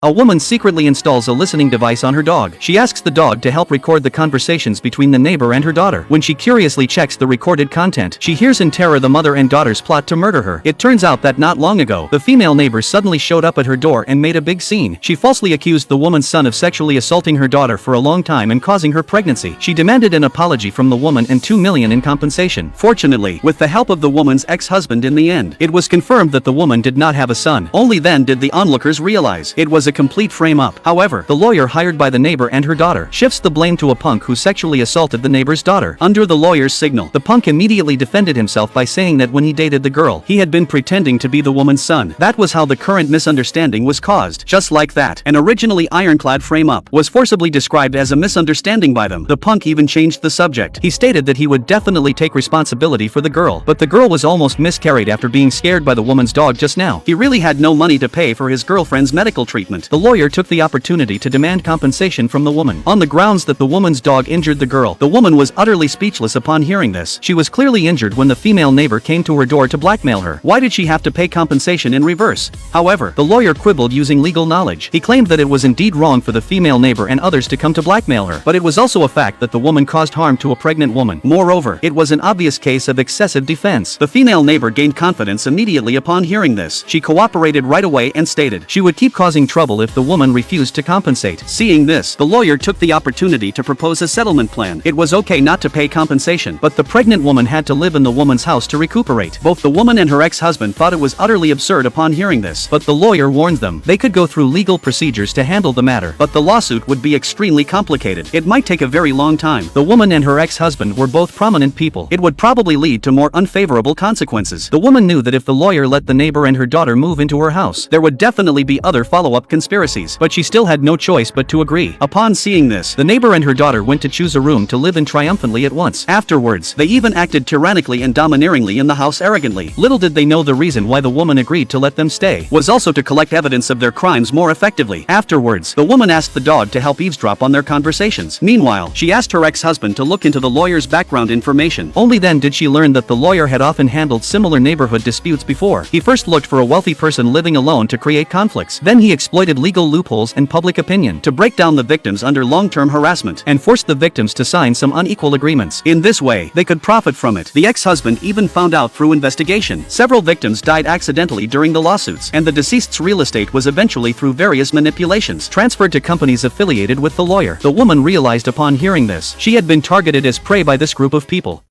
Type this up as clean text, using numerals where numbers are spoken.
A woman secretly installs a listening device on her dog. She asks the dog to help record the conversations between the neighbor and her daughter. When she curiously checks the recorded content, she hears in terror the mother and daughter's plot to murder her. It turns out that not long ago, the female neighbor suddenly showed up at her door and made a big scene. She falsely accused the woman's son of sexually assaulting her daughter for a long time and causing her pregnancy. She demanded an apology from the woman and $2 million in compensation. Fortunately, with the help of the woman's ex-husband in the end, it was confirmed that the woman did not have a son. Only then did the onlookers realize it was a complete frame-up. However, the lawyer hired by the neighbor and her daughter shifts the blame to a punk who sexually assaulted the neighbor's daughter. Under the lawyer's signal, the punk immediately defended himself by saying that when he dated the girl, he had been pretending to be the woman's son. That was how the current misunderstanding was caused. Just like that, an originally ironclad frame-up was forcibly described as a misunderstanding by them. The punk even changed the subject. He stated that he would definitely take responsibility for the girl, but the girl was almost miscarried after being scared by the woman's dog just now. He really had no money to pay for his girlfriend's medical treatment. The lawyer took the opportunity to demand compensation from the woman, on the grounds that the woman's dog injured the girl. The woman was utterly speechless upon hearing this. She was clearly injured when the female neighbor came to her door to blackmail her. Why did she have to pay compensation in reverse? However, the lawyer quibbled using legal knowledge. He claimed that it was indeed wrong for the female neighbor and others to come to blackmail her, but it was also a fact that the woman caused harm to a pregnant woman. Moreover, it was an obvious case of excessive defense. The female neighbor gained confidence immediately upon hearing this. She cooperated right away and stated she would keep causing trouble if the woman refused to compensate. Seeing this, the lawyer took the opportunity to propose a settlement plan. It was okay not to pay compensation, but the pregnant woman had to live in the woman's house to recuperate. Both the woman and her ex-husband thought it was utterly absurd upon hearing this, but the lawyer warned them they could go through legal procedures to handle the matter, but the lawsuit would be extremely complicated. It might take a very long time. The woman and her ex-husband were both prominent people. It would probably lead to more unfavorable consequences. The woman knew that if the lawyer let the neighbor and her daughter move into her house, there would definitely be other follow-up conspiracies, but she still had no choice but to agree. Upon seeing this, the neighbor and her daughter went to choose a room to live in triumphantly at once. Afterwards, they even acted tyrannically and domineeringly in the house arrogantly. Little did they know the reason why the woman agreed to let them stay was also to collect evidence of their crimes more effectively. Afterwards, the woman asked the dog to help eavesdrop on their conversations. Meanwhile, she asked her ex-husband to look into the lawyer's background information. Only then did she learn that the lawyer had often handled similar neighborhood disputes before. He first looked for a wealthy person living alone to create conflicts. Then he exploited legal loopholes and public opinion to break down the victims under long-term harassment and forced the victims to sign some unequal agreements. In this way, they could profit from it. The ex-husband even found out through investigation several victims died accidentally during the lawsuits, and the deceased's real estate was eventually, through various manipulations, transferred to companies affiliated with the lawyer. The woman realized upon hearing this, she had been targeted as prey by this group of people.